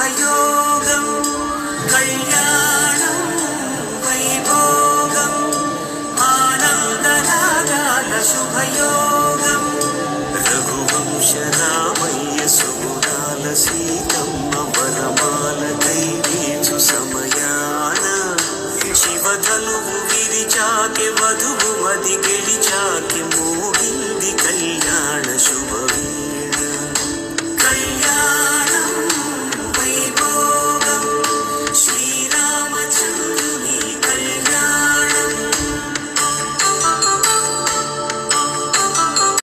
శుభయోగం కళ్యాణం వైభోగం ఆనందరాగాల శుభయోగం రఘువంశ రామయ్య సుగుణాల సీతమ్మ వరమాల కైవేచు సమయాన శివధనువు విరిచాకె వధువు మది గెలిచాకె మోగి